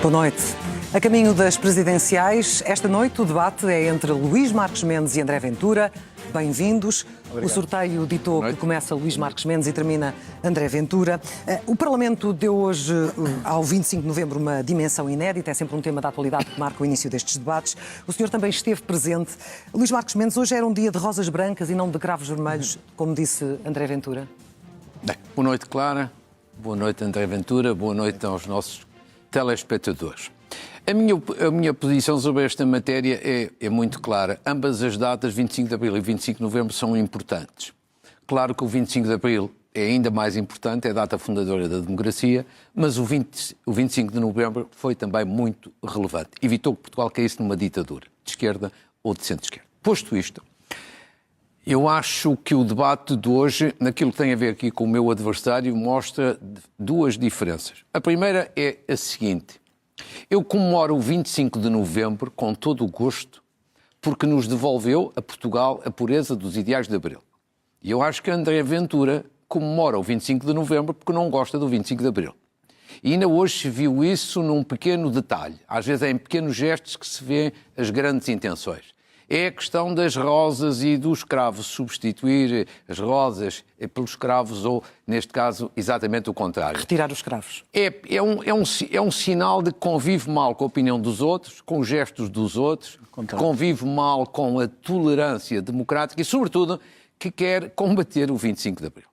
Boa noite. A caminho das presidenciais, esta noite o debate é entre Luís Marques Mendes e André Ventura. Bem-vindos. Obrigado. O sorteio ditou que começa Luís Marques Mendes e termina André Ventura. O Parlamento deu hoje, ao 25 de novembro, uma dimensão inédita. É sempre um tema da atualidade que marca o início destes debates. O senhor também esteve presente. Luís Marques Mendes, hoje era um dia de rosas brancas e não de cravos vermelhos, como disse André Ventura. Bem, boa noite, Clara. Boa noite, André Ventura. Boa noite aos nossos telespectadores. A minha posição sobre esta matéria é muito clara. Ambas as datas, 25 de Abril e 25 de Novembro, são importantes. Claro que o 25 de Abril é ainda mais importante, é a data fundadora da democracia, mas o 25 de Novembro foi também muito relevante. Evitou que Portugal caísse numa ditadura, de esquerda ou de centro-esquerda. Posto isto, eu acho que o debate de hoje, naquilo que tem a ver aqui com o meu adversário, mostra duas diferenças. A primeira é a seguinte: eu comemoro o 25 de Novembro com todo o gosto, porque nos devolveu a Portugal a pureza dos ideais de Abril. E eu acho que André Ventura comemora o 25 de Novembro porque não gosta do 25 de Abril. E ainda hoje se viu isso num pequeno detalhe. Às vezes é em pequenos gestos que se vê as grandes intenções. É a questão das rosas e dos cravos, substituir as rosas pelos cravos ou, neste caso, exatamente o contrário. Retirar os cravos. É um sinal de que convive mal com a opinião dos outros, com os gestos dos outros, que convive mal com a tolerância democrática e, sobretudo, que quer combater o 25 de Abril.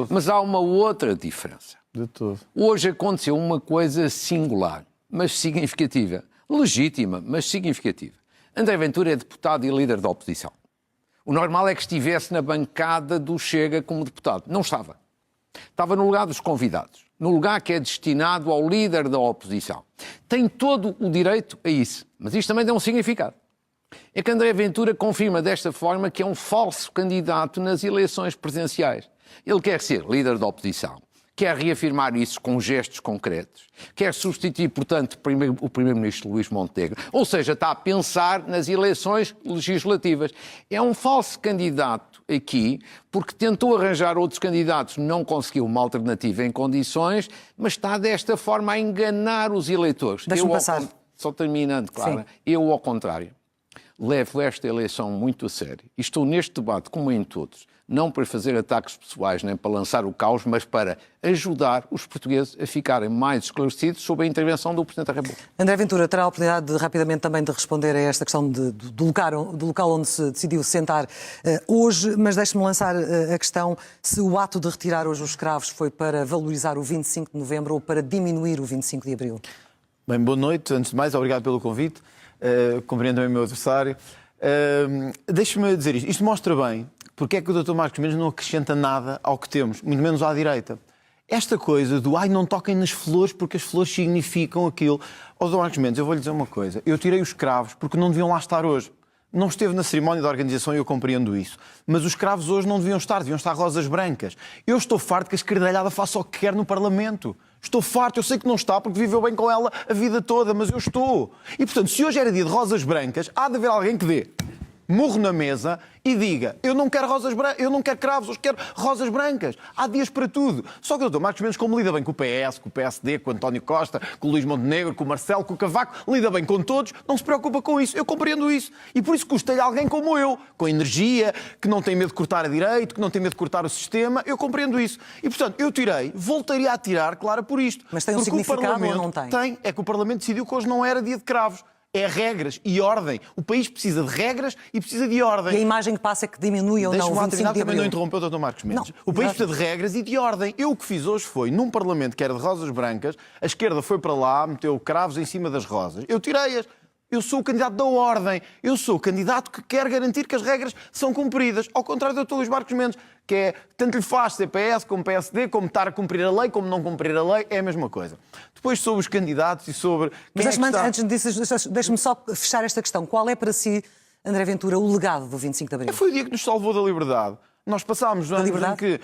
Mas há uma outra diferença. De tudo. Hoje aconteceu uma coisa singular, mas significativa. Legítima, mas significativa. André Ventura é deputado e líder da oposição. O normal é que estivesse na bancada do Chega como deputado. Não estava. Estava no lugar dos convidados, no lugar que é destinado ao líder da oposição. Tem todo o direito a isso, mas isto também tem um significado. É que André Ventura confirma desta forma que é um falso candidato nas eleições presidenciais. Ele quer ser líder da oposição. Quer reafirmar isso com gestos concretos, quer substituir, portanto, o Primeiro-Ministro Luís Montenegro. Ou seja, está a pensar nas eleições legislativas. É um falso candidato aqui, porque tentou arranjar outros candidatos, não conseguiu uma alternativa em condições, mas está desta forma a enganar os eleitores. Deixa-me passar. Só terminando, Clara, Sim. Eu, ao contrário, levo esta eleição muito a sério. E estou neste debate, como em todos, não para fazer ataques pessoais nem para lançar o caos, mas para ajudar os portugueses a ficarem mais esclarecidos sobre a intervenção do Presidente da República. André Ventura terá a oportunidade de, rapidamente também de responder a esta questão do local onde se decidiu sentar hoje, mas deixe-me lançar a questão se o ato de retirar hoje os cravos foi para valorizar o 25 de Novembro ou para diminuir o 25 de Abril. Bem, boa noite. Antes de mais, obrigado pelo convite. Compreendo também o meu adversário. Deixe-me dizer isto. Isto mostra bem porque é que o Dr. Marques Mendes não acrescenta nada ao que temos, muito menos à direita. Esta coisa do não toquem nas flores porque as flores significam aquilo. Dr. Marques Mendes, eu vou-lhe dizer uma coisa. Eu tirei os cravos porque não deviam lá estar hoje. Não esteve na cerimónia da organização e eu compreendo isso. Mas os cravos hoje não deviam estar rosas brancas. Eu estou farto que a esquerdalhada faça o que quer no Parlamento. Estou farto, eu sei que não está porque viveu bem com ela a vida toda, mas eu estou. E, portanto, se hoje era dia de rosas brancas, há de haver alguém que dê murro na mesa e diga: eu não quero rosas brancas, eu não quero cravos, eu quero rosas brancas. Há dias para tudo. Só que o Dr. Marques Mendes, como lida bem com o PS, com o PSD, com o António Costa, com o Luís Montenegro, com o Marcelo, com o Cavaco, lida bem com todos, não se preocupa com isso. Eu compreendo isso. E por isso custa-lhe alguém como eu, com energia, que não tem medo de cortar a direito, que não tem medo de cortar o sistema. Eu compreendo isso. E, portanto, eu tirei, voltaria a tirar, claro, por isto. Mas tem um significado ou não tem? Tem. É que o Parlamento decidiu que hoje não era dia de cravos. É regras e ordem. O país precisa de regras e precisa de ordem. E a imagem que passa é que diminui ou não o 25 de Abril. Também não interrompeu o Dr. Marques Mendes. Não. O país precisa de regras e de ordem. Eu o que fiz hoje foi, num Parlamento que era de rosas brancas, a esquerda foi para lá, meteu cravos em cima das rosas. Eu tirei-as. Eu sou o candidato da ordem. Eu sou o candidato que quer garantir que as regras são cumpridas. Ao contrário do Dr. Luís Marques Mendes, que é, tanto lhe faz ser PS como PSD, como estar a cumprir a lei, como não cumprir a lei, é a mesma coisa. Depois sobre os candidatos e sobre... Mas antes disso, deixe-me só fechar esta questão. Qual é para si, André Ventura, o legado do 25 de Abril? Foi o dia que nos salvou da liberdade. Nós passámos anos em que...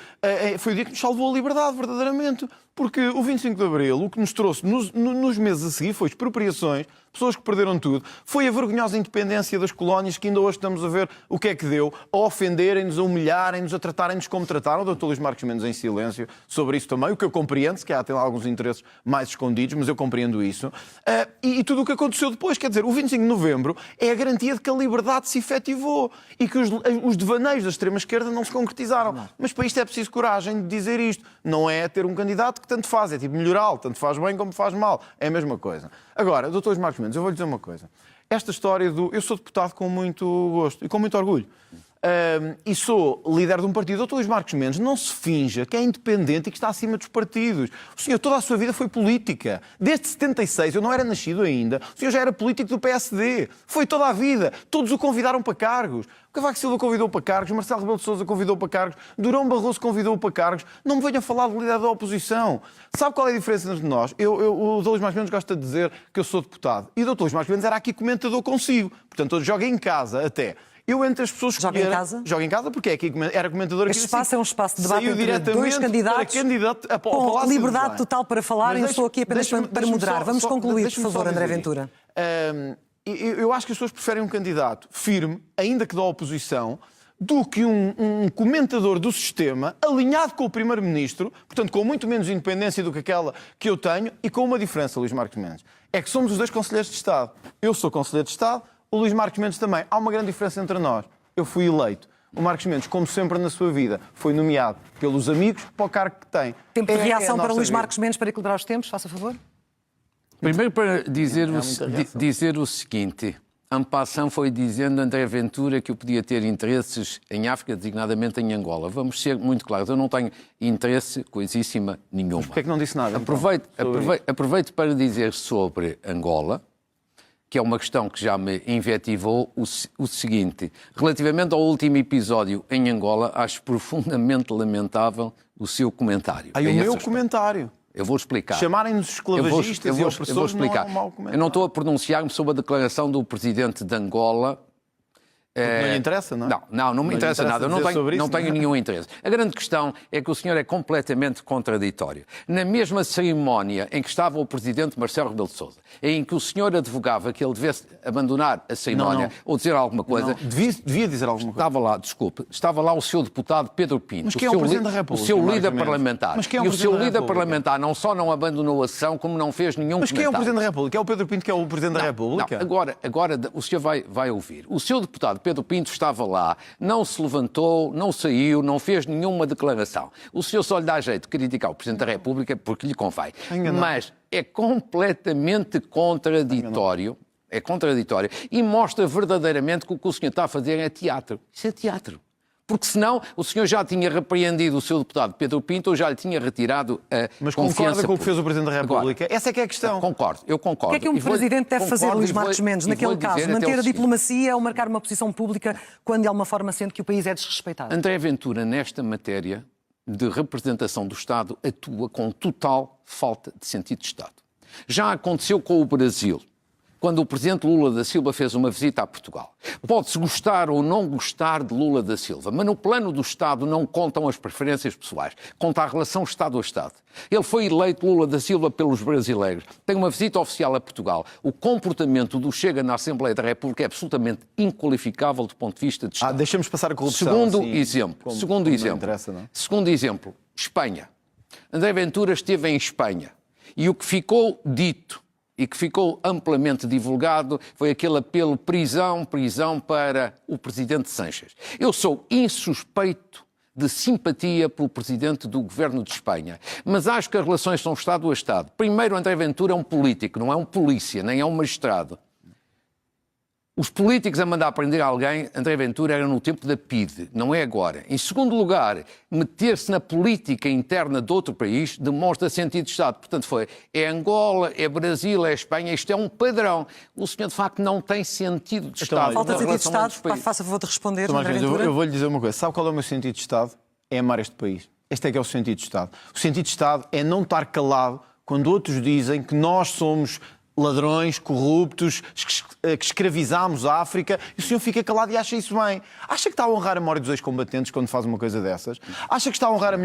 Foi o dia que nos salvou a liberdade, verdadeiramente. Porque o 25 de Abril, o que nos trouxe nos meses a seguir foi expropriações, pessoas que perderam tudo, foi a vergonhosa independência das colónias, que ainda hoje estamos a ver o que é que deu, a ofenderem-nos, a humilharem-nos, a tratarem-nos como trataram. O Dr. Luís Marques Mendes em silêncio sobre isso também, o que eu compreendo, se calhar tem alguns interesses mais escondidos, mas eu compreendo isso. E tudo o que aconteceu depois, quer dizer, o 25 de Novembro é a garantia de que a liberdade se efetivou e que os devaneios da extrema-esquerda não se concretizaram. Mas para isto é preciso coragem de dizer isto. Não é ter um candidato que tanto faz, é tipo melhorá-lo, tanto faz bem como faz mal. É a mesma coisa. Agora, Dr. Luís Marques Mendes, eu vou-lhe dizer uma coisa. Esta história do... Eu sou deputado com muito gosto e com muito orgulho. E sou líder de um partido. O Dr. Luís Marques Mendes não se finja que é independente e que está acima dos partidos. O senhor toda a sua vida foi política. Desde 76, eu não era nascido ainda, o senhor já era político do PSD. Foi toda a vida. Todos o convidaram para cargos. O Cavaco Silva convidou para cargos, Marcelo Rebelo de Sousa convidou para cargos, Durão Barroso convidou para cargos. Não me venham falar do líder da oposição. Sabe qual é a diferença entre nós? O Dr. Luís Marques Mendes gosta de dizer que eu sou deputado. E o Dr. Luís Marques Mendes era aqui comentador consigo. Portanto, eu jogo em casa até. Eu, entre as pessoas que Joga em casa? Joga em casa porque era comentador aqui. Este espaço é um espaço de debate Saiu entre dois candidatos com liberdade total para falar e eu estou aqui apenas para moderar. Vamos concluir, por favor, André Ventura. Eu acho que as pessoas preferem um candidato firme, ainda que da oposição, do que um comentador do sistema alinhado com o Primeiro-Ministro, portanto com muito menos independência do que aquela que eu tenho e com uma diferença, Luís Marques Mendes. É que somos os dois conselheiros de Estado. Eu sou conselheiro de Estado, o Luís Marques Mendes também. Há uma grande diferença entre nós. Eu fui eleito. O Marques Mendes, como sempre na sua vida, foi nomeado pelos amigos para o cargo que tem. Tempo de reação para Luís Marques Mendes para equilibrar os tempos, faça favor. Primeiro para dizer o seguinte, en passant foi dizendo André Ventura que eu podia ter interesses em África, designadamente em Angola. Vamos ser muito claros, eu não tenho interesse coisíssima nenhuma. Mas porquê é que não disse nada? Aproveito para dizer sobre Angola, que é uma questão que já me invetivou, o seguinte. Relativamente ao último episódio em Angola, acho profundamente lamentável o seu comentário. O meu comentário? Eu vou explicar. Chamarem-nos esclavagistas e opressores eu vou explicar. Não é um mau comentário. Eu não estou a pronunciar-me sobre a declaração do presidente de Angola. Não lhe interessa, não é? Não me interessa nada. Eu não tenho nenhum interesse. A grande questão é que o senhor é completamente contraditório. Na mesma cerimónia em que estava o presidente Marcelo Rebelo de Sousa, em que o senhor advogava que ele devesse abandonar a cerimónia ou dizer alguma coisa... Devia dizer alguma coisa. Estava lá o seu deputado Pedro Pinto. Mas quem é o Presidente da República? O seu líder parlamentar. Mas quem é o e o seu Presidente da líder parlamentar não só não abandonou a sessão, como não fez nenhum Mas comentário. quem é o Presidente da República? É o Pedro Pinto que é o Presidente da República? Agora o senhor vai ouvir. O seu deputado Pedro Pinto estava lá, não se levantou, não saiu, não fez nenhuma declaração. O senhor só lhe dá jeito de criticar o Presidente da República porque lhe convém. Mas é completamente contraditório. É contraditório. E mostra verdadeiramente que o que o senhor está a fazer é teatro. Isso é teatro. Porque senão o senhor já tinha repreendido o seu deputado Pedro Pinto ou já lhe tinha retirado a Mas confiança concorda com o que fez o pública. Presidente da República? Agora, essa é que é a questão. Eu concordo. O que é que um Presidente deve fazer, Luís Marques Mendes, naquele caso? Manter a diplomacia ou marcar uma posição pública quando de alguma forma sente que o país é desrespeitado? André Ventura, nesta matéria de representação do Estado, atua com total falta de sentido de Estado. Já aconteceu com o Brasil, quando o presidente Lula da Silva fez uma visita a Portugal. Pode-se gostar ou não gostar de Lula da Silva, mas no plano do Estado não contam as preferências pessoais, conta a relação Estado a Estado. Ele foi eleito, Lula da Silva, pelos brasileiros, tem uma visita oficial a Portugal. O comportamento do Chega na Assembleia da República é absolutamente inqualificável do ponto de vista de Estado. Deixamos passar a corrupção. Segundo exemplo, Espanha. André Ventura esteve em Espanha e o que ficou dito e que ficou amplamente divulgado foi aquele apelo prisão para o presidente Sánchez. Eu sou insuspeito de simpatia pelo presidente do governo de Espanha, mas acho que as relações são Estado a Estado. Primeiro, André Ventura é um político, não é um polícia, nem é um magistrado. Os políticos a mandar prender alguém, André Ventura era no tempo da PIDE, não é agora. Em segundo lugar, meter-se na política interna de outro país demonstra sentido de Estado. Portanto, é Angola, é Brasil, é Espanha, isto é um padrão. O senhor, de facto, não tem sentido de Estado. Falta de sentido de Estado, faça favor de responder, André Ventura. Eu vou-lhe dizer uma coisa. Sabe qual é o meu sentido de Estado? É amar este país. Este é que é o sentido de Estado. O sentido de Estado é não estar calado quando outros dizem que nós somos ladrões, corruptos, que escravizámos a África, e o senhor fica calado e acha isso bem. Acha que está a honrar a memória dos ex-combatentes quando faz uma coisa dessas? Acha que está a honrar a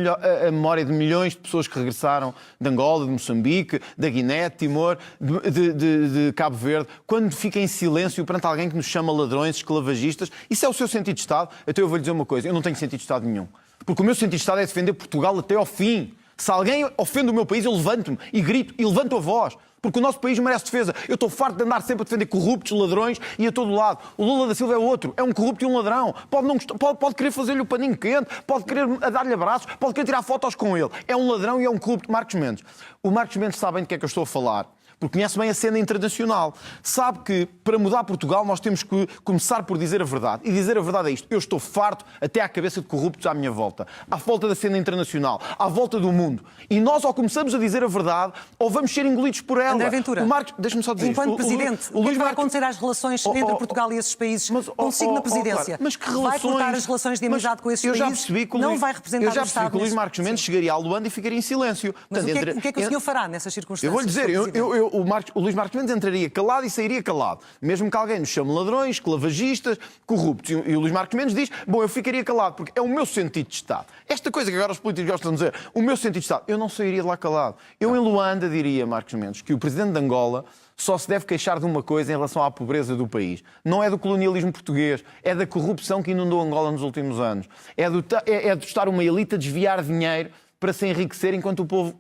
memória de milhões de pessoas que regressaram de Angola, de Moçambique, da Guiné, de Timor, de Cabo Verde, quando fica em silêncio perante alguém que nos chama ladrões, esclavagistas? Isso é o seu sentido de Estado? Então eu vou lhe dizer uma coisa, eu não tenho sentido de Estado nenhum. Porque o meu sentido de Estado é defender Portugal até ao fim. Se alguém ofende o meu país, eu levanto-me e grito e levanto a voz. Porque o nosso país merece defesa. Eu estou farto de andar sempre a defender corruptos, ladrões e a todo lado. O Lula da Silva é outro. É um corrupto e um ladrão. Pode querer fazer-lhe o paninho quente, pode querer dar-lhe abraços, pode querer tirar fotos com ele. É um ladrão e é um corrupto. Marcos Mendes. O Marcos Mendes sabe bem do que é que eu estou a falar. Porque conhece bem a cena internacional. Sabe que, para mudar Portugal, nós temos que começar por dizer a verdade. E dizer a verdade é isto. Eu estou farto até à cabeça de corruptos à minha volta. À volta da cena internacional. À volta do mundo. E nós, ou começamos a dizer a verdade, ou vamos ser engolidos por ela. André Ventura, o Marcos, deixa-me só dizer enquanto Presidente, o que é que vai acontecer às relações entre Portugal e esses países consigo na Presidência? Mas que relações... Vai cortar as relações de amizade com esses países? Não vai representar o Estado? Eu já percebi que o Luís Marcos Mendes chegaria à Luanda e ficaria em silêncio. Mas o que é que o senhor fará nessas circunstâncias? Eu vou-lhe dizer, o Luís Marcos Mendes entraria calado e sairia calado. Mesmo que alguém nos chame ladrões, esclavagistas, corruptos. E o Luís Marcos Mendes diz, bom, eu ficaria calado, porque é o meu sentido de Estado. Esta coisa que agora os políticos gostam de dizer, o meu sentido de Estado, eu não sairia de lá calado. Eu em Luanda diria, Marcos Mendes, que o Presidente de Angola só se deve queixar de uma coisa em relação à pobreza do país. Não é do colonialismo português, é da corrupção que inundou Angola nos últimos anos. É de estar uma elite a desviar dinheiro para se enriquecer enquanto o povo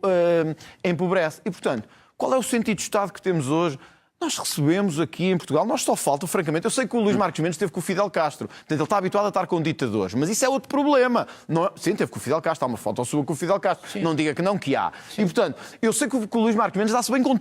empobrece. E, portanto, qual é o sentido de Estado que temos hoje? Nós recebemos aqui em Portugal, nós só falta, francamente, eu sei que o Luís Marcos Mendes esteve com o Fidel Castro, portanto ele está habituado a estar com ditadores, mas isso é outro problema. Não, sim, teve com o Fidel Castro, há uma foto sua com o Fidel Castro, sim. Não diga que não, que há. Sim. E portanto, eu sei que o Luís Marcos Mendes dá-se bem com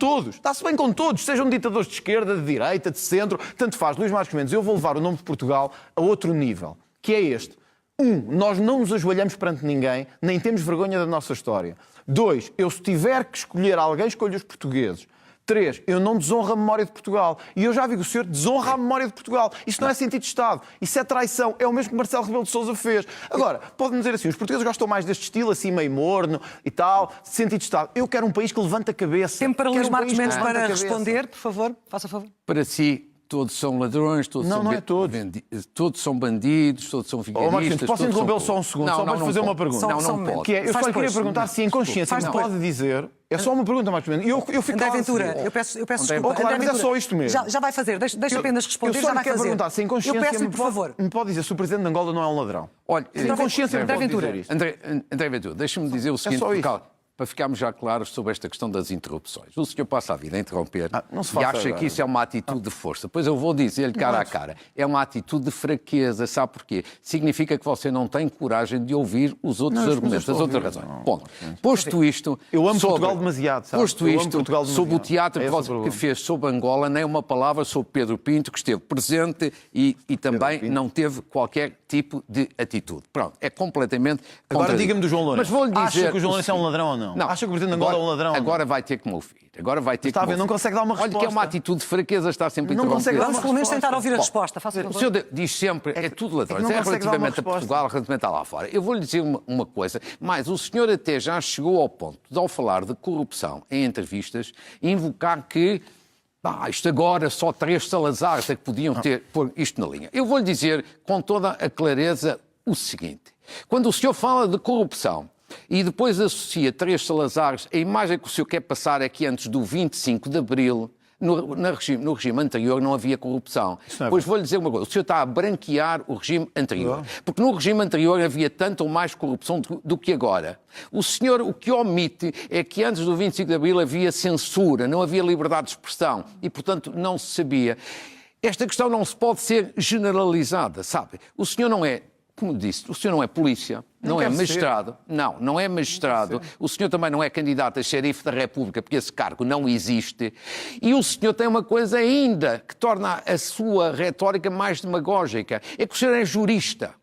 todos, sejam ditadores de esquerda, de direita, de centro, tanto faz. Luís Marcos Mendes, eu vou levar o nome de Portugal a outro nível, que é este. 1, nós não nos ajoelhamos perante ninguém, nem temos vergonha da nossa história. 2, eu se tiver que escolher alguém, escolho os portugueses. 3, eu não desonro a memória de Portugal. E eu já vi que o senhor desonra a memória de Portugal. Isso não é sentido de Estado. Isso é traição. É o mesmo que Marcelo Rebelo de Sousa fez. Agora, pode-me dizer assim, os portugueses gostam mais deste estilo, assim, meio morno e tal, sentido de Estado. Eu quero um país que levanta a cabeça. Tempo para Luís Marcos Mendes para responder, por favor. Faça favor. Para si, todos são ladrões, todos são bandidos, todos são vigaristas. Posso interrompê-lo só um segundo? Só para fazer uma pergunta. Não pode. Que é, eu só queria perguntar se em consciência me pode dizer... É só uma pergunta, Marcos Mendes. Eu fico André Ventura, eu peço desculpa. Claro, mas é só isto mesmo. Já vai fazer, deixa apenas responder, já vai fazer. Eu só quero perguntar se em consciência eu peço, por favor. me pode dizer se o Presidente de Angola não é um ladrão. Olha, em consciência me pode dizer isto. André Ventura, deixa-me dizer o seguinte, para ficarmos já claros sobre esta questão das interrupções. O senhor passa a vida a interromper e acha que isso é uma atitude de força. Pois eu vou dizer-lhe cara a cara. É uma atitude de fraqueza. Sabe porquê? Significa que você não tem coragem de ouvir os outros argumentos, as outras razões. Ponto. Posto isto... Eu amo Portugal demasiado, sabe? Posto isto, sobre o teatro que fez sobre Angola, nem uma palavra sobre Pedro Pinto, que esteve presente e também não teve qualquer tipo de atitude. Pronto, é completamente... Agora diga-me do João Lourenço. Mas vou-lhe dizer... Acha que o João Lourenço é um ladrão ou não? Não. Acha que o Presidente de Angola é um ladrão? Agora vai ter que me ouvir. Agora vai ter está que me ouvir. Não consegue dar uma resposta. Olha que é uma atitude de fraqueza, está sempre a interromper. Vamos pelo menos tentar ouvir a resposta. O senhor diz sempre, é tudo ladrões. É relativamente a Portugal, relativamente a lá fora. Eu vou-lhe dizer uma coisa, mas o senhor até já chegou ao ponto de, ao falar de corrupção em entrevistas, invocar que isto agora só 3 Salazares é que podiam pôr isto na linha. Eu vou-lhe dizer com toda a clareza o seguinte. Quando o senhor fala de corrupção e depois associa 3 Salazares, a imagem que o senhor quer passar é que antes do 25 de Abril, no regime anterior não havia corrupção. Pois vou-lhe dizer uma coisa, o senhor está a branquear o regime anterior. Porque no regime anterior havia tanto ou mais corrupção do que agora. O senhor o que omite é que antes do 25 de Abril havia censura, não havia liberdade de expressão e, portanto, não se sabia. Esta questão não se pode ser generalizada, sabe? O senhor não é, como disse, o senhor não é polícia, não é magistrado. Não é magistrado. O senhor também não é candidato a xerife da República, porque esse cargo não existe. E o senhor tem uma coisa ainda que torna a sua retórica mais demagógica. É que o senhor é jurista.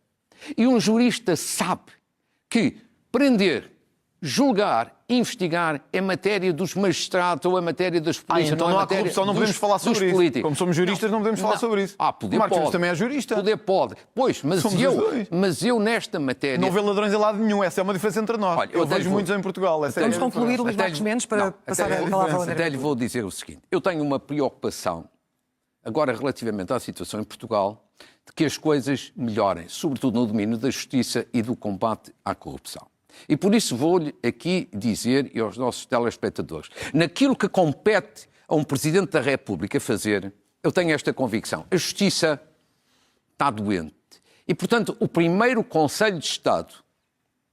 E um jurista sabe que prender julgar, investigar é matéria dos magistrados ou é matéria das polícias. Então não há corrupção, não podemos falar sobre isso. Políticos. Como somos juristas, não podemos falar sobre isso. Poder o Marcos pode. Mendes também é jurista. Poder pode. Pois, mas eu nesta matéria... Não vê ladrões em lado nenhum, essa é uma diferença entre nós. Olha, eu vejo muitos em Portugal. Vamos concluir, Luís Marcos Mendes, para passar a palavra ao André. Até lhe vou dizer o seguinte. Eu tenho uma preocupação, agora relativamente à situação em Portugal, de que as coisas melhorem, sobretudo no domínio da justiça e do combate à corrupção. E por isso vou-lhe aqui dizer, e aos nossos telespectadores, naquilo que compete a um Presidente da República fazer, eu tenho esta convicção. A justiça está doente. E, portanto, o primeiro Conselho de Estado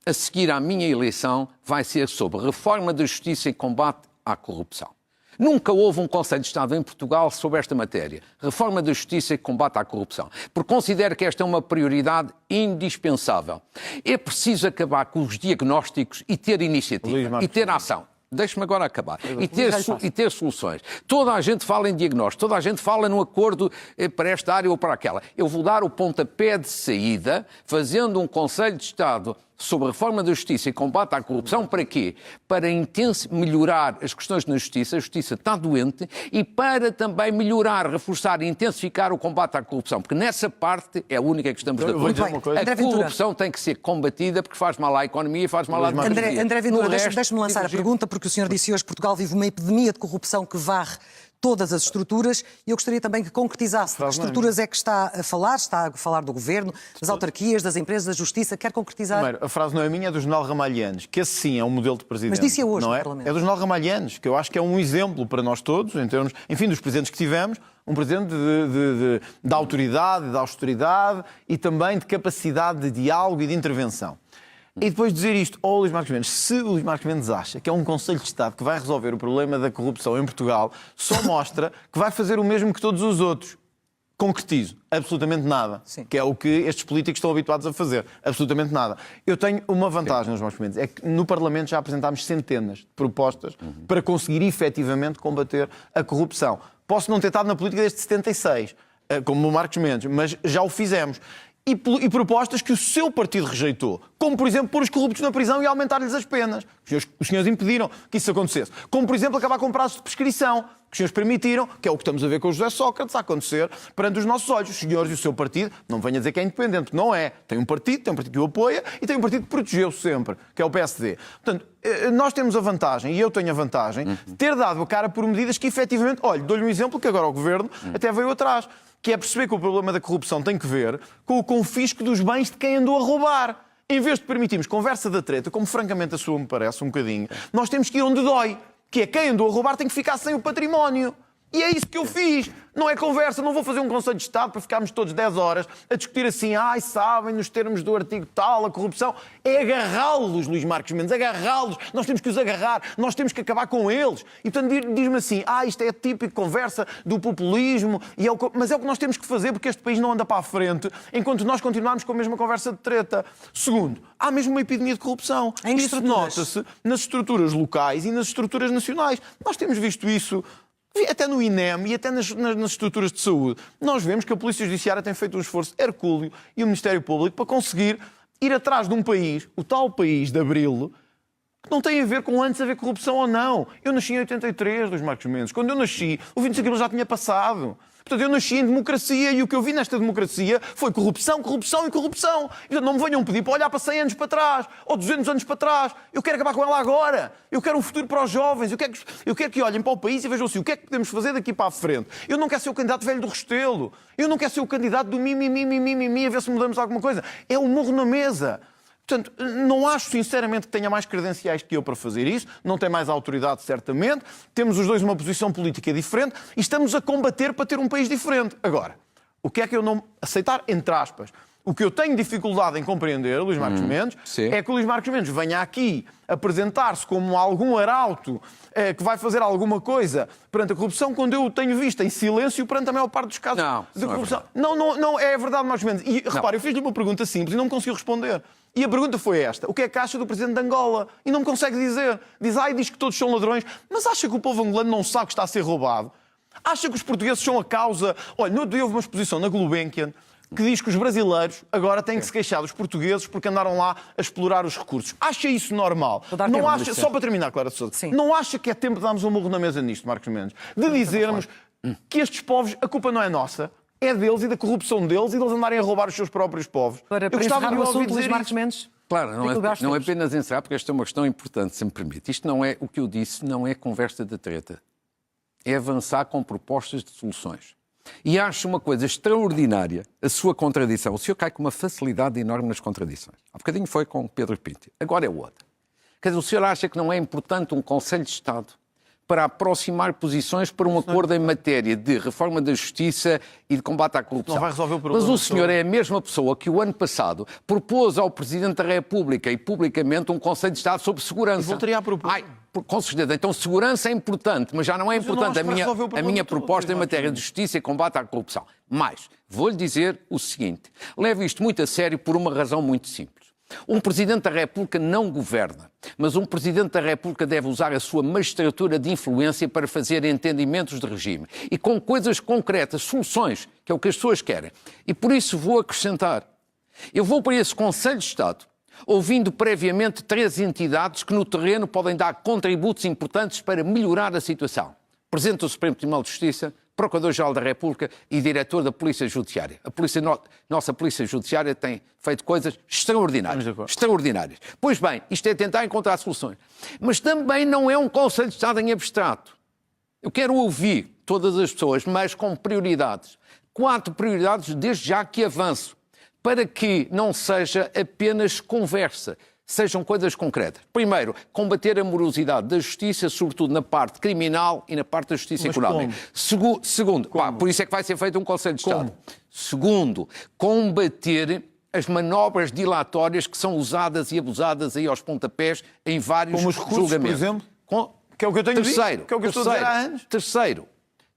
a seguir à minha eleição vai ser sobre reforma da justiça e combate à corrupção. Nunca houve um Conselho de Estado em Portugal sobre esta matéria. Reforma da justiça e combate à corrupção. Porque considero que esta é uma prioridade indispensável. É preciso acabar com os diagnósticos e ter iniciativa. E ter ação. Deixe-me agora acabar. E ter soluções. Toda a gente fala em diagnóstico, toda a gente fala num acordo para esta área ou para aquela. Eu vou dar o pontapé de saída, fazendo um Conselho de Estado sobre a reforma da justiça e combate à corrupção, para quê? Para melhorar as questões na justiça, a justiça está doente, e para também melhorar, reforçar e intensificar o combate à corrupção, porque nessa parte é a única que estamos de acordo. A corrupção tem que ser combatida porque faz mal à economia e faz mal à democracia. André Ventura, deixe-me lançar a pergunta, porque o senhor disse hoje que Portugal vive uma epidemia de corrupção que varre todas as estruturas, e eu gostaria também que concretizasse. Que estruturas é que está a falar? Está a falar do Governo, das autarquias, das empresas, da Justiça? Quer concretizar? Primeiro, a frase não é minha, é do General Ramalhianes, que esse sim é um modelo de presidente. Mas disse-a hoje não no é? Parlamento. É do General Ramalhianes, que eu acho que é um exemplo para nós todos, em termos, enfim, dos presidentes que tivemos, um presidente de autoridade, de austeridade e também de capacidade de diálogo e de intervenção. E depois dizer isto ao Luís Marcos Mendes, se o Luís Marcos Mendes acha que é um Conselho de Estado que vai resolver o problema da corrupção em Portugal, só mostra que vai fazer o mesmo que todos os outros. Concretizo, absolutamente nada. Sim. Que é o que estes políticos estão habituados a fazer. Absolutamente nada. Eu tenho uma vantagem nos meus momentos, é que no Parlamento já apresentámos centenas de propostas para conseguir efetivamente combater a corrupção. Posso não ter estado na política desde 76, como o Marcos Mendes, mas já o fizemos. E propostas que o seu partido rejeitou. Como, por exemplo, pôr os corruptos na prisão e aumentar-lhes as penas. Os senhores impediram que isso acontecesse. Como, por exemplo, acabar com prazos de prescrição. Que os senhores permitiram, que é o que estamos a ver com o José Sócrates a acontecer perante os nossos olhos. Os senhores e o seu partido, não venha dizer que é independente, porque não é. Tem um partido que o apoia e tem um partido que protegeu sempre, que é o PSD. Portanto, nós temos a vantagem, e eu tenho a vantagem, de ter dado a cara por medidas que efetivamente... Olha, dou-lhe um exemplo que agora o Governo até veio atrás, que é perceber que o problema da corrupção tem que ver com o confisco dos bens de quem andou a roubar. Em vez de permitirmos conversa da treta, como francamente a sua me parece um bocadinho, nós temos que ir onde dói, que é quem andou a roubar tem que ficar sem o património. E é isso que eu fiz. Não é conversa, não vou fazer um Conselho de Estado para ficarmos todos 10 horas a discutir assim, sabem, nos termos do artigo tal, a corrupção. É agarrá-los, Luís Marcos Mendes, agarrá-los. Nós temos que os agarrar, nós temos que acabar com eles. E, portanto, diz-me assim, isto é típico conversa do populismo, mas é o que nós temos que fazer porque este país não anda para a frente enquanto nós continuarmos com a mesma conversa de treta. Segundo, há mesmo uma epidemia de corrupção. Isso nota-se nas estruturas locais e nas estruturas nacionais. Nós temos visto isso... Até no INEM e até nas estruturas de saúde, nós vemos que a Polícia Judiciária tem feito um esforço hercúleo e o Ministério Público para conseguir ir atrás de um país, o tal país de Abril, que não tem a ver com antes haver corrupção ou não. Eu nasci em 83, Luís Marcos Mendes. Quando eu nasci, o 25 de abril já tinha passado. Portanto, eu nasci em democracia e o que eu vi nesta democracia foi corrupção, corrupção e corrupção. E, portanto, não me venham pedir para olhar para 100 anos para trás ou 200 anos para trás. Eu quero acabar com ela agora. Eu quero um futuro para os jovens. Eu quero que olhem para o país e vejam assim, o que é que podemos fazer daqui para a frente. Eu não quero ser o candidato velho do Restelo. Eu não quero ser o candidato do mimimi, a ver se mudamos alguma coisa. É um morro na mesa. Portanto, não acho sinceramente que tenha mais credenciais que eu para fazer isso, não tem mais autoridade, certamente, temos os dois uma posição política diferente e estamos a combater para ter um país diferente. Agora, o que é que eu não aceitar, entre aspas, o que eu tenho dificuldade em compreender, Luís Marcos Mendes, é que o Luís Marcos Mendes venha aqui apresentar-se como algum arauto que vai fazer alguma coisa perante a corrupção, quando eu o tenho visto em silêncio perante a maior parte dos casos de corrupção. Não é verdade, Marcos Mendes. E repare, eu fiz-lhe uma pergunta simples e não me conseguiu responder. E a pergunta foi esta: o que é que acha do presidente de Angola? E não me consegue dizer. Diz que todos são ladrões. Mas acha que o povo angolano não sabe que está a ser roubado? Acha que os portugueses são a causa... Olha, no outro dia houve uma exposição na Gulbenkian que diz que os brasileiros agora têm que se queixar dos portugueses porque andaram lá a explorar os recursos. Acha isso normal? Não acha, só para terminar, Clara de Sousa, não acha que é tempo de darmos um murro na mesa nisto, Marcos Mendes? De dizermos que estes povos, a culpa não é nossa, é deles e da corrupção deles e deles andarem a roubar os seus próprios povos. Para encerrar o assunto, Luís Marcos Mendes. Claro, não é apenas encerrar, porque esta é uma questão importante, se me permite. Isto não é, o que eu disse, não é conversa de treta. É avançar com propostas de soluções. E acho uma coisa extraordinária, a sua contradição. O senhor cai com uma facilidade enorme nas contradições. Há bocadinho foi com Pedro Pinto, agora é outra. Quer dizer, o senhor acha que não é importante um Conselho de Estado para aproximar posições para um acordo em matéria de reforma da justiça e de combate à corrupção? Não vai resolver o problema. Mas o senhor é a mesma pessoa que o ano passado propôs ao Presidente da República e publicamente um Conselho de Estado sobre segurança. Eu voltaria a propor. Com certeza. Então, segurança é importante, mas já não é importante a minha proposta em matéria de justiça e combate à corrupção. Mas, vou-lhe dizer o seguinte, levo isto muito a sério por uma razão muito simples. Um Presidente da República não governa, mas um Presidente da República deve usar a sua magistratura de influência para fazer entendimentos de regime e com coisas concretas, soluções, que é o que as pessoas querem. E por isso vou acrescentar. Eu vou para esse Conselho de Estado ouvindo previamente 3 entidades que no terreno podem dar contributos importantes para melhorar a situação. Presidente do Supremo Tribunal de Justiça, Procurador-Geral da República e Diretor da Polícia Judiciária. Nossa Polícia Judiciária tem feito coisas extraordinárias. Extraordinárias. Pois bem, isto é tentar encontrar soluções. Mas também não é um Conselho de Estado em abstrato. Eu quero ouvir todas as pessoas, mas com prioridades. 4 prioridades desde já que avanço, para que não seja apenas conversa, sejam coisas concretas. Primeiro, combater a morosidade da justiça, sobretudo na parte criminal e na parte da justiça económica. Segundo, por isso é que vai ser feito um Conselho de Estado. Segundo, combater as manobras dilatórias que são usadas e abusadas aí aos pontapés em vários como os recursos, julgamentos. Por exemplo? Que é o que eu tenho dito, que é o que eu estou a dizer há anos.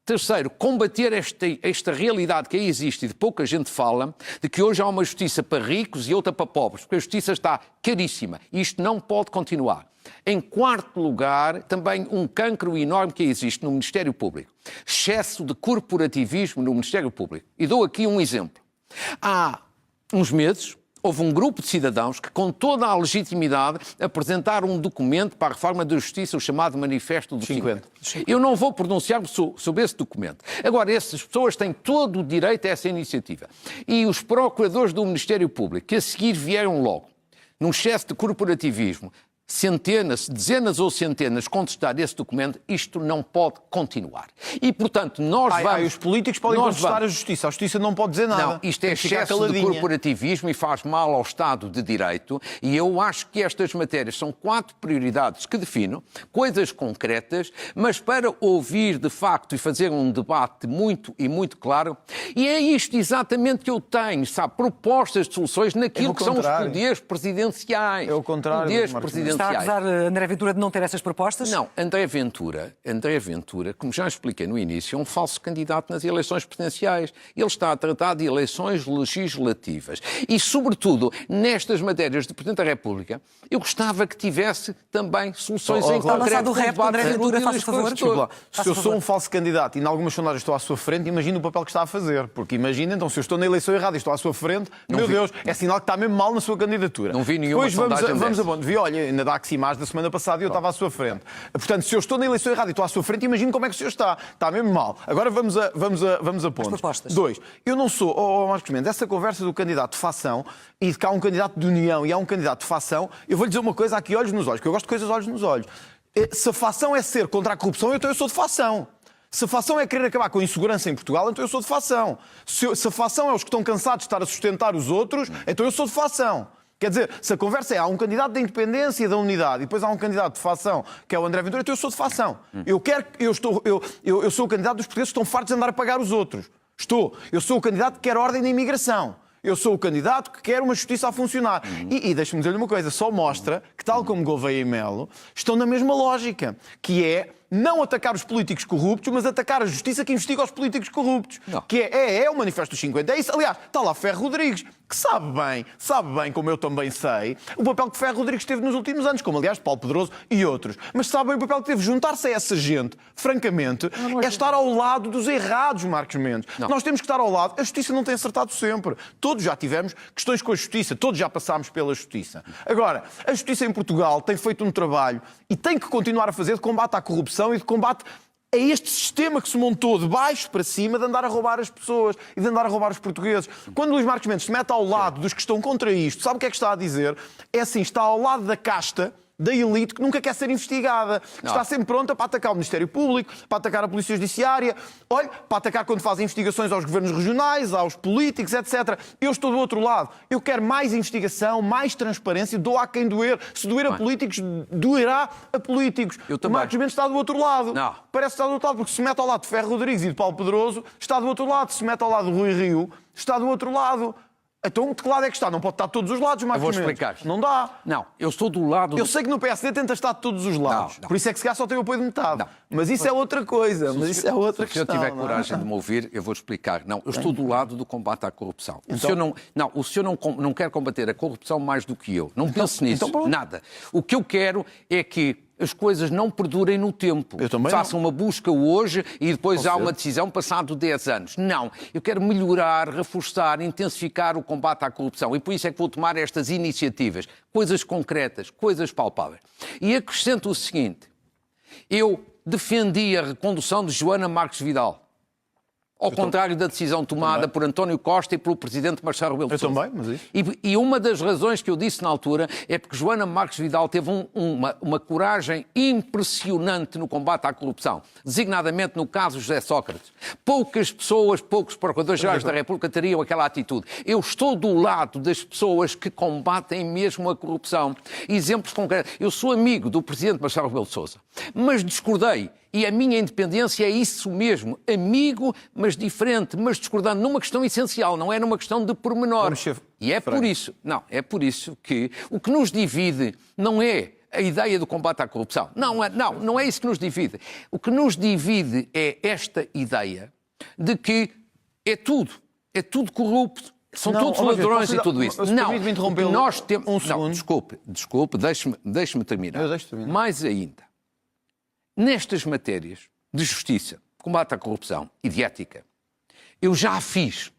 Terceiro, combater esta realidade que aí existe e de pouca gente fala, de que hoje há uma justiça para ricos e outra para pobres, porque a justiça está caríssima e isto não pode continuar. Em quarto lugar, também um cancro enorme que existe no Ministério Público. Excesso de corporativismo no Ministério Público. E dou aqui um exemplo. Há uns meses, houve um grupo de cidadãos que, com toda a legitimidade, apresentaram um documento para a reforma da justiça, o chamado Manifesto dos 50. Eu não vou pronunciar-me sobre esse documento. Agora, essas pessoas têm todo o direito a essa iniciativa. E os procuradores do Ministério Público, que a seguir vieram logo, num excesso de corporativismo, dezenas ou centenas contestar esse documento, isto não pode continuar. E, portanto, os políticos podem contestar a justiça não pode dizer nada. Não, isto é excesso de corporativismo e faz mal ao Estado de Direito, e eu acho que estas matérias são 4 prioridades que defino, coisas concretas, mas para ouvir de facto e fazer um debate muito claro, e é isto exatamente que eu tenho, sabe, propostas de soluções naquilo que são os poderes presidenciais. É o contrário. Está a acusar André Ventura de não ter essas propostas? Não, André Ventura, como já expliquei no início, é um falso candidato nas eleições presidenciais. Ele está a tratar de eleições legislativas. E, sobretudo, nestas matérias de Presidente da República, eu gostava que tivesse também soluções em concreto. Está lançado o rap, André Ventura, faça favor. Se eu sou um falso candidato e em algumas sondagens estou à sua frente, imagina o papel que está a fazer. Porque imagina, então, se eu estou na eleição errada e estou à sua frente, Deus, é sinal que está mesmo mal na sua candidatura. Não vi nenhuma sondagem vamos a bom. Olha, ainda dá Aximage da semana passada e eu estava à sua frente. Portanto, se eu estou na eleição errada e estou à sua frente, imagino como é que o senhor está. Está mesmo mal. Agora vamos a pontos. As propostas. 2. Eu não sou, Marcos Mendes, essa conversa do candidato de facção e de que há um candidato de união e há um candidato de facção, eu vou-lhe dizer uma coisa aqui, olhos nos olhos, que eu gosto de coisas olhos nos olhos. Se a facção é ser contra a corrupção, então eu sou de facção. Se a facção é querer acabar com a insegurança em Portugal, então eu sou de facção. Se a facção é os que estão cansados de estar a sustentar os outros, então eu sou de facção. Quer dizer, se a conversa é há um candidato da independência e da unidade e depois há um candidato de facção, que é o André Ventura, então eu sou de facção. Eu sou o candidato dos portugueses que estão fartos de andar a pagar os outros. Eu sou o candidato que quer ordem na imigração. Eu sou o candidato que quer uma justiça a funcionar. E deixa-me dizer-lhe uma coisa, só mostra que, tal como Gouveia e Melo, estão na mesma lógica, que é não atacar os políticos corruptos, mas atacar a justiça que investiga os políticos corruptos. Não. Que é o Manifesto dos 50. É isso. Aliás, está lá Ferro Rodrigues. que sabe bem, como eu também sei, o papel que Ferro Rodrigues teve nos últimos anos, como aliás Paulo Pedroso e outros. Mas sabe bem o papel que teve juntar-se a essa gente, francamente, é estar ao lado dos errados, Marcos Mendes. Não. Nós temos que estar ao lado. A justiça não tem acertado sempre. Todos já tivemos questões com a justiça, todos já passámos pela justiça. Agora, a justiça em Portugal tem feito um trabalho e tem que continuar a fazer de combate à corrupção e de combate a este sistema que se montou de baixo para cima de andar a roubar as pessoas e de andar a roubar os portugueses. Quando Luís Marcos Mendes se mete ao lado dos que estão contra isto, sabe o que é que está a dizer? É assim, está ao lado da casta, da elite, que nunca quer ser investigada. Não. Está sempre pronta para atacar o Ministério Público, para atacar a Polícia Judiciária, olha, para atacar quando fazem investigações aos governos regionais, aos políticos, etc. Eu estou do outro lado. Eu quero mais investigação, mais transparência, doa a quem doer. Se doer a políticos, doerá a políticos. Eu O também. Marcos Mendes está do outro lado. Não. Parece que está do outro lado, porque se mete ao lado de Ferro Rodrigues e de Paulo Pedroso, está do outro lado. Se mete ao lado de Rui Rio, está do outro lado. Então, de que lado é que está? Não pode estar de todos os lados, Marcos Eu vou Mendes. explicar. Não dá. Não, eu estou do lado... Eu sei que no PSD tenta estar de todos os lados. Não. Por isso é que se calhar só tem o apoio de metade. Não. Mas isso é outra coisa. Mas isso é outra Se eu questão. tiver não é? coragem de me ouvir, eu vou explicar. Não, eu estou do lado do combate à corrupção. Então? O senhor não quer combater a corrupção mais do que eu. Não pense nisso. então pronto. Nada. O que eu quero é que as coisas não perdurem no tempo. Eu também Façam uma busca hoje e depois há ser. uma decisão passado 10 anos. Não. Eu quero melhorar, reforçar, intensificar o combate à corrupção. E por isso é que vou tomar estas iniciativas. Coisas concretas, coisas palpáveis. E acrescento o seguinte. Eu defendi a recondução de Joana Marques Vidal. Ao contrário da decisão tomada por António Costa e pelo presidente Marcelo Rebelo de Eu Sousa. também, mas isso... E uma das razões que eu disse na altura é porque Joana Marques Vidal teve uma coragem impressionante no combate à corrupção, designadamente no caso José Sócrates. Poucas pessoas, poucos procuradores-gerais da República teriam aquela atitude. Eu estou do lado das pessoas que combatem mesmo a corrupção. Exemplos concretos. Eu sou amigo do presidente Marcelo Rebelo de Sousa, mas discordei. E a minha independência é isso mesmo. Amigo, mas diferente, mas discordando numa questão essencial, não é numa questão de pormenor. E é por isso, é por isso que o que nos divide não é a ideia do combate à corrupção. Não é isso que nos divide. O que nos divide é esta ideia de que é tudo corrupto. São todos ladrões e tudo isso. Não, nós temos... um segundo. Desculpe, deixe-me terminar. Eu deixo terminar. Mais ainda. Nestas matérias de justiça, combate à corrupção e de ética, eu já a fiz.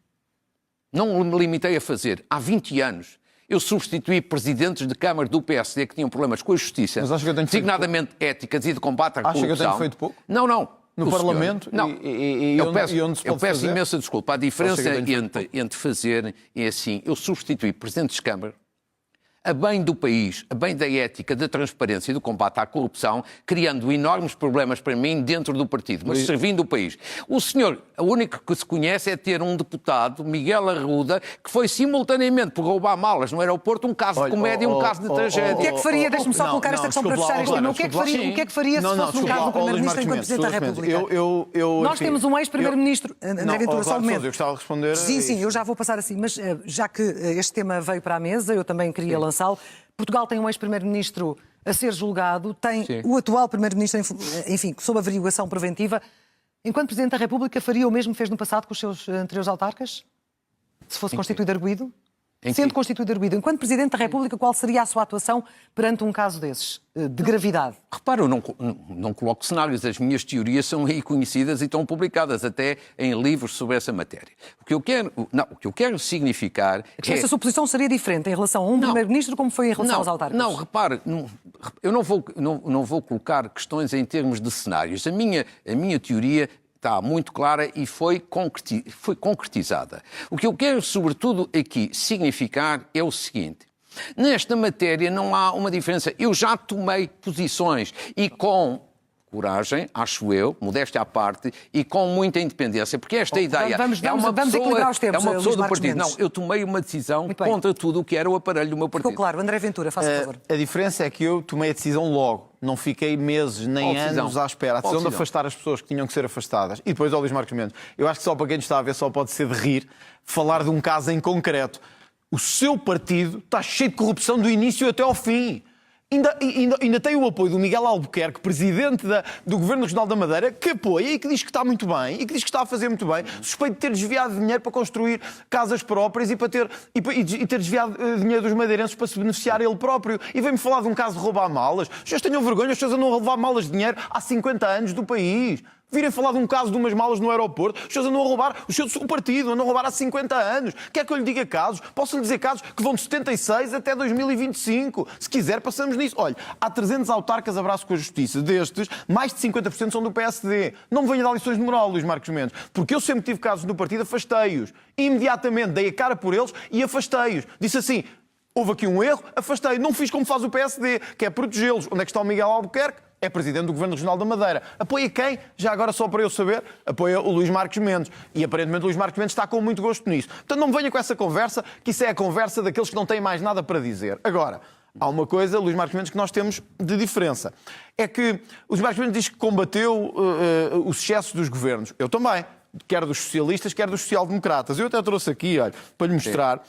Não me limitei a fazer. Há 20 anos eu substituí presidentes de Câmara do PSD que tinham problemas com a justiça, Mas acha que eu tenho feito designadamente éticas e de combate à corrupção. Acha que eu tenho feito pouco? Não. No Parlamento? Não. E onde se Eu pode peço fazer? imensa desculpa. A diferença Acha que eu tenho entre fazer é assim. Eu substituí presidentes de Câmara a bem do país, a bem da ética, da transparência e do combate à corrupção, criando enormes problemas para mim dentro do partido, mas servindo o país. O senhor, o único que se conhece é ter um deputado, Miguel Arruda, que foi simultaneamente por roubar malas no aeroporto um caso de comédia e um caso de tragédia. O que é que faria, deixe-me só colocar esta questão para fechar este tema, o que é que faria se fosse no caso do Primeiro-Ministro enquanto Presidente da República? Nós temos um ex-Primeiro-Ministro, André Ventura, só um momento. Eu gostava de responder. Sim, eu já vou passar assim, mas já que este tema veio para a mesa, eu também queria lançá-lo. Portugal tem um ex-primeiro-ministro a ser julgado, tem o atual primeiro-ministro, enfim, sob averiguação preventiva. Enquanto Presidente da República, faria o mesmo que fez no passado com os seus anteriores autarcas? Se fosse constituído arguido? Sendo constituído arguido, enquanto Presidente da República, qual seria a sua atuação perante um caso desses, de gravidade? Repara, eu não coloco cenários, as minhas teorias são aí conhecidas e estão publicadas até em livros sobre essa matéria. O que eu quero significar é... Essa sua posição seria diferente em relação a um Primeiro-Ministro como foi em relação aos autarcas? Não, repare, eu não vou colocar questões em termos de cenários. A minha teoria está muito clara e foi concretizada. O que eu quero, sobretudo, aqui significar é o seguinte. Nesta matéria não há uma diferença. Eu já tomei posições e com coragem, acho eu, modéstia à parte, e com muita independência, porque esta ideia vamos equilibrar os tempos, é uma pessoa do Marcos partido. Mendes. Não, eu tomei uma decisão contra tudo o que era o aparelho do meu partido. Ficou claro. André Ventura, faça favor. A diferença é que eu tomei a decisão logo. Não fiquei meses nem anos à espera. A decisão de afastar as pessoas que tinham que ser afastadas. E depois, ao Luís Marcos Mendes, eu acho que só para quem está a ver só pode ser de rir falar de um caso em concreto. O seu partido está cheio de corrupção do início até ao fim. Ainda tem o apoio do Miguel Albuquerque, presidente do Governo Regional da Madeira, que apoia e que diz que está muito bem e que diz que está a fazer muito bem, suspeito de ter desviado dinheiro para construir casas próprias e ter desviado dinheiro dos madeirenses para se beneficiar ele próprio. E vem-me falar de um caso de roubar malas. Os senhores tenham vergonha, os senhores andam a levar malas de dinheiro há 50 anos do país. Virem falar de um caso de umas malas no aeroporto, os senhores andam a roubar, o partido andam a roubar há 50 anos. Quer que eu lhe diga casos? Posso lhe dizer casos que vão de 76 até 2025. Se quiser, passamos nisso. Olha, há 300 autarcas a braço com a justiça. Destes, mais de 50% são do PSD. Não me venha dar lições de moral, Luís Marcos Mendes, porque eu sempre tive casos no partido, afastei-os. Imediatamente dei a cara por eles e afastei-os. Disse assim, houve aqui um erro, afastei. Não fiz como faz o PSD, que é protegê-los. Onde é que está o Miguel Albuquerque? É presidente do Governo Regional da Madeira. Apoia quem? Já agora, só para eu saber, apoia o Luís Marcos Mendes. E aparentemente o Luís Marcos Mendes está com muito gosto nisso. Portanto, não me venha com essa conversa, que isso é a conversa daqueles que não têm mais nada para dizer. Agora, há uma coisa, Luís Marcos Mendes, que nós temos de diferença. É que o Luís Marcos Mendes diz que combateu o sucesso dos governos. Eu também. Quer dos socialistas, quer dos social-democratas. Eu até trouxe aqui, olha, para lhe mostrar...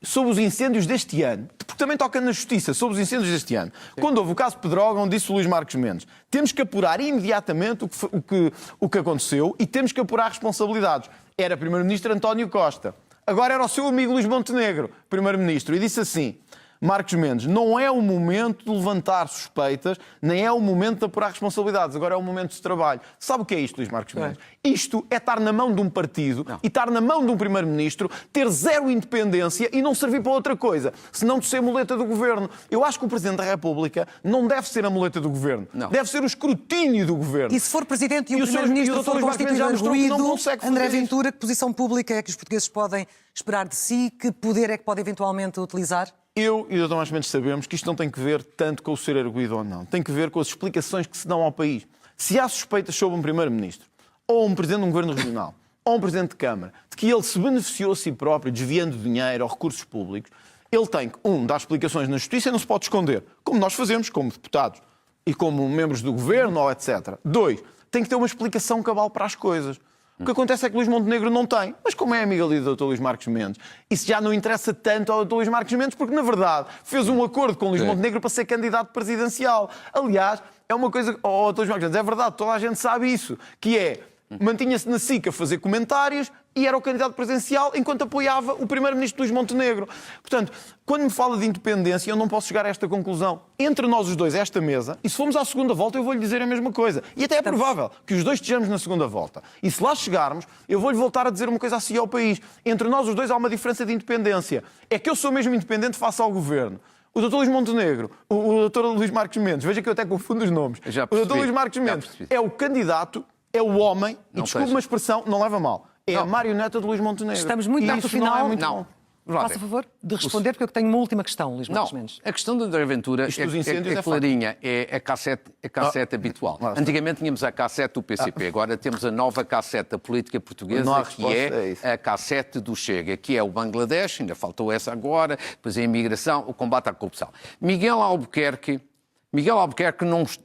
Sobre os incêndios deste ano, porque também toca na justiça, sobre os incêndios deste ano. Sim. Quando houve o caso Pedrógão, disse o Luís Marcos Mendes, temos que apurar imediatamente o que aconteceu e temos que apurar responsabilidades. Era Primeiro-Ministro António Costa. Agora era o seu amigo Luís Montenegro, Primeiro-Ministro, e disse assim... Marcos Mendes, não é o momento de levantar suspeitas, nem é o momento de apurar responsabilidades, agora é o momento de trabalho. Sabe o que é isto, Luís Marcos Mendes? Isto é estar na mão de um partido e estar na mão de um Primeiro-Ministro, ter zero independência e não servir para outra coisa, senão de ser muleta do Governo. Eu acho que o Presidente da República não deve ser a muleta do Governo, deve ser o escrutínio do Governo. E se for Presidente e o Primeiro-Ministro for constituído arguído, André Ventura, que posição pública é que os portugueses podem esperar de si? Que poder é que pode eventualmente utilizar? Eu e o Dr. Marcos Mendes sabemos que isto não tem que ver tanto com o ser arguido ou não. Tem que ver com as explicações que se dão ao país. Se há suspeitas sobre um Primeiro-Ministro, ou um Presidente de um Governo Regional, ou um Presidente de Câmara, de que ele se beneficiou a si próprio desviando dinheiro ou recursos públicos, ele tem que, dar explicações na Justiça e não se pode esconder, como nós fazemos como deputados e como membros do Governo, ou etc. 2, tem que ter uma explicação cabal para as coisas. O que acontece é que Luís Montenegro não tem. Mas como é amigo ali do Dr. Luís Marcos Mendes, isso já não interessa tanto ao Dr. Luís Marcos Mendes, porque, na verdade, fez um acordo com Luís Montenegro para ser candidato presidencial. Aliás, é uma coisa... Dr. Luís Marcos Mendes, é verdade, toda a gente sabe isso, que é... Mantinha-se na SIC a fazer comentários e era o candidato presidencial enquanto apoiava o Primeiro-Ministro Luís Montenegro. Portanto, quando me fala de independência, eu não posso chegar a esta conclusão. Entre nós os dois, esta mesa, e se formos à segunda volta, eu vou-lhe dizer a mesma coisa. E até é provável que os dois estejamos na segunda volta. E se lá chegarmos, eu vou-lhe voltar a dizer uma coisa assim ao país. Entre nós os dois há uma diferença de independência. É que eu sou mesmo independente face ao Governo. O Dr. Luís Montenegro, o Dr. Luís Marcos Mendes, veja que eu até confundo os nomes. O Dr. Luís Marcos Mendes é o candidato, é o homem, e desculpe uma expressão, não leva mal, é a marioneta de Luís Montenegro. Estamos muito perto do final. Não. Faça favor de responder, porque eu tenho uma última questão, Luís Marcos Mendes. A questão da André Ventura é clarinha, é a cassete habitual. Antigamente tínhamos a cassete do PCP, agora temos a nova cassete da política portuguesa, que é a cassete do Chega, que é o Bangladesh, ainda faltou essa agora, depois a imigração, o combate à corrupção. Miguel Albuquerque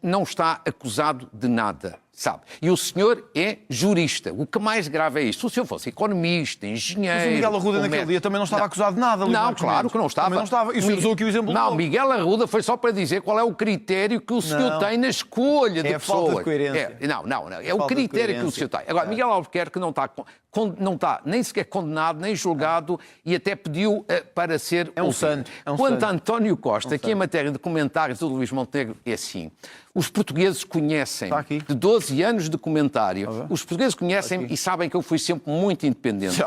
não está acusado de nada, sabe? E o senhor é jurista. O que mais grave é isto. Se o senhor fosse economista, engenheiro... Mas o Miguel Arruda naquele dia também não estava acusado de nada. Não, claro que não estava. Também não estava. E o senhor usou aqui o exemplo Não, Miguel Arruda foi só para dizer qual é o critério que o senhor tem na escolha de pessoas. Falta de coerência. Não. É o critério que o senhor tem. Agora, Miguel Albuquerque não está nem sequer condenado, nem julgado e até pediu para ser... É um santo. Quanto a António Costa, que em matéria de comentários do Luís Montenegro é assim... Os portugueses conhecem, de 12 anos de comentário, os portugueses conhecem e sabem que eu fui sempre muito independente.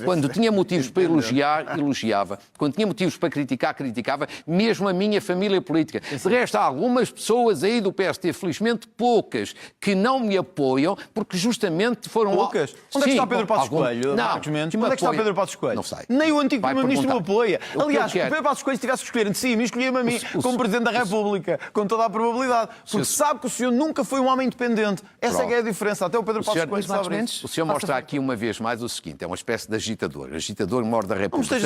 Quando tinha motivos para elogiar, elogiava. Quando tinha motivos para criticar, criticava, mesmo a minha família política. De resto, há algumas pessoas aí do PST, felizmente poucas, que não me apoiam, porque justamente foram... Poucas? Onde é que está Pedro Passos Coelho? Não. Onde é que está Pedro Passos Coelho? Não sei. Nem o antigo Primeiro-Ministro o apoia. Aliás, se Pedro Passos Coelho tivesse que escolher entre si e me escolhia-me a mim como Presidente da República, com toda a probabilidade. Porque sabe que o senhor nunca foi um homem independente. Essa é a diferença. Até o Pedro Passos Coelho sabe isso. O senhor mostra aqui uma vez mais o seguinte, é uma espécie de agitador. Agitador morde a República.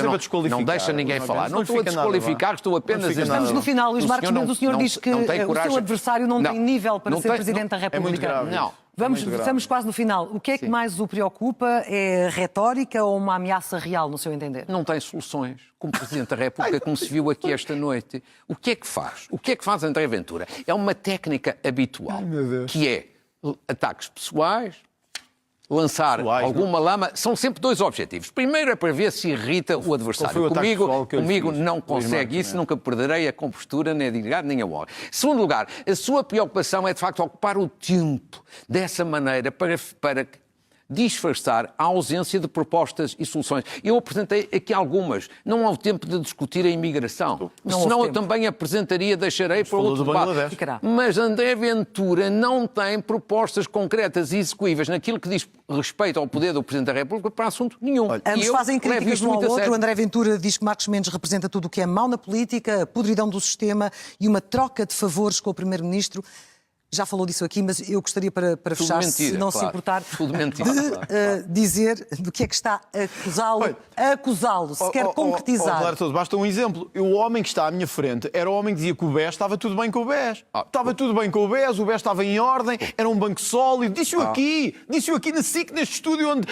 Não deixa ninguém falar. Não estou a desqualificar, estou apenas a... Estamos no final, Luís Marcos Mendes. O senhor diz que o seu adversário não tem nível para ser Presidente da República. É muito grave. Não. Estamos quase no final. O que é que mais o preocupa? É retórica ou uma ameaça real, no seu entender? Não tem soluções. Como Presidente da República, como se viu aqui esta noite, o que é que faz? O que é que faz André Ventura? É uma técnica habitual, que é ataques pessoais, lançar alguma lama. São sempre dois objetivos. Primeiro é para ver se irrita o adversário. Comigo não consegue isso, nunca perderei a compostura, nem a dignidade, nem a honra. Segundo lugar, a sua preocupação é de facto ocupar o tempo dessa maneira para disfarçar a ausência de propostas e soluções. Eu apresentei aqui algumas. Não há tempo de discutir a imigração. Senão eu também apresentaria, deixarei para outro debate. Mas André Ventura não tem propostas concretas e execuíveis naquilo que diz respeito ao poder do Presidente da República para assunto nenhum. Ambos fazem críticas um ao outro. André Ventura diz que Marcos Mendes representa tudo o que é mau na política, a podridão do sistema e uma troca de favores com o Primeiro-Ministro. Já falou disso aqui, mas eu gostaria, para fechar, mentira, se não se importar, de dizer do que é que está a acusá-lo, se quer concretizar. Basta um exemplo. O homem que está à minha frente era o homem que dizia que o BES estava tudo bem com o BES. Estava tudo bem com o BES estava em ordem, era um banco sólido. Disse-o aqui na SIC, neste estúdio, onde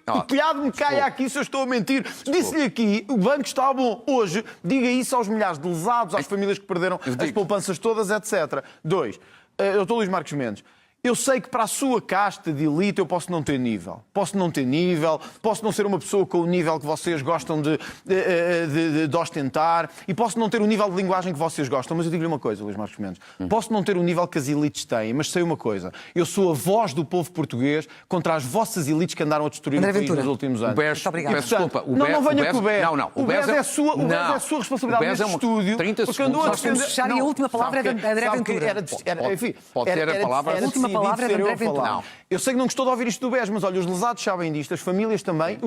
o telhado me caia aqui se eu estou a mentir. Disse-lhe aqui, o banco está bom. Hoje, diga isso aos milhares de lesados, às famílias que perderam as poupanças todas, etc. 2. Dr. Luís Marcos Mendes, eu sei que para a sua casta de elite eu posso não ter nível. Posso não ser uma pessoa com o nível que vocês gostam de ostentar e posso não ter o nível de linguagem que vocês gostam. Mas eu digo-lhe uma coisa, Luís Marcos Mendes. Posso não ter o nível que as elites têm, mas sei uma coisa. Eu sou a voz do povo português contra as vossas elites que andaram a destruir o país nos últimos anos. Muito obrigado. Desculpa, não venha com o BES. O BES é a sua responsabilidade neste estúdio. 30 segundos. Nós temos que fechar e a última palavra é de André Ventura. Pode ter a palavra. A última palavra é de André Ventura. Não. Eu sei que não gostou de ouvir isto do BES, mas olha, os lesados sabem disto, as famílias também,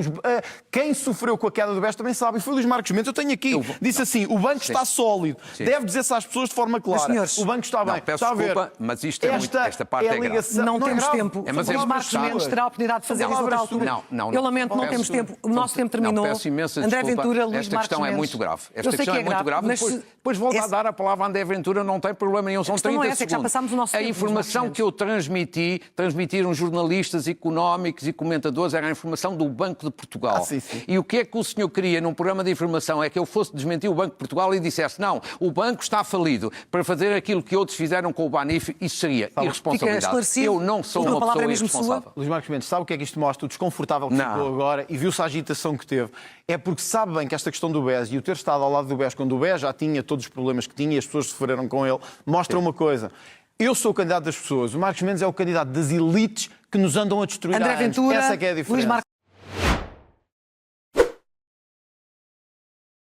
quem sofreu com a queda do BES também sabe, e foi o Luís Marcos Mendes. Eu tenho aqui, disse assim, o banco está sólido, deve dizer-se às pessoas de forma clara, senhores, o banco está bem. Peço desculpa, mas isto é muito, esta parte é grave. Não temos tempo. Mas Luís Marcos Mendes terá a oportunidade de fazer isso noutra altura. Eu lamento, não temos tempo. O nosso tempo terminou. Peço imensa André desculpa. Ventura, Luís Esta Marcos questão é Mendes. muito grave. Esta Eu sei questão que é muito grave. mas Depois volto a dar a palavra a André Ventura, não tem problema nenhum. São 30 segundos. É que já passámos o nosso A tempo, informação que eu transmitiram jornalistas económicos e comentadores, era a informação do Banco de Portugal. Sim. E o que é que o senhor queria num programa de informação é que eu fosse desmentir o Banco de Portugal e dissesse não, o banco está falido para fazer aquilo que outros fizeram com o Banif, isso seria irresponsabilidade. Eu não sou uma pessoa irresponsável. Luís Marcos Mendes, sabe o que é que isto mostra? O desconfortável que ficou agora e viu-se a agitação que teve. É porque sabe bem que esta questão do BES e o ter estado ao lado do BES quando o BES já tinha todos os problemas que tinha e as pessoas sofreram com ele, mostra uma coisa. Eu sou o candidato das pessoas, o Marcos Mendes é o candidato das elites que nos andam a destruir André há anos. Ventura, Essa é que é a diferença. Luís Marcos